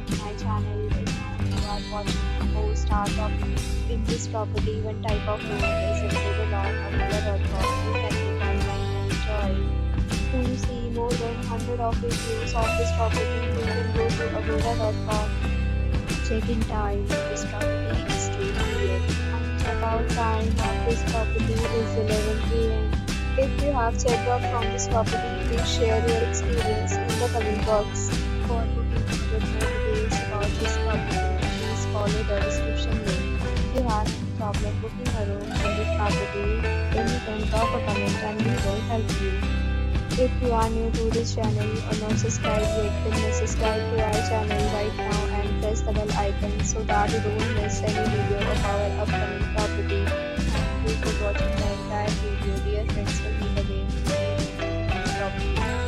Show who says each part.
Speaker 1: back to my channel. If you are watching the post art of in this property, one type of room is available on Agoda.com. You can book online and enjoy. To see more than 100 of reviews of this property, you can go to Agoda.com. Check-in time of this property is 2 p.m. and check-out time of this property is 11 a.m. If you have checked out from this property, please share your experience in the comment box. For booking or get more details about this property, please follow the description link. If you have any problem booking a room in this property, then you can drop a comment and we will help you. If you are new to this channel or not subscribed yet, then subscribe to our channel right now and press the bell icon so that you don't miss any video of our upcoming property. Thank you for watching the entire video. Dear friends, will meet again in the next property.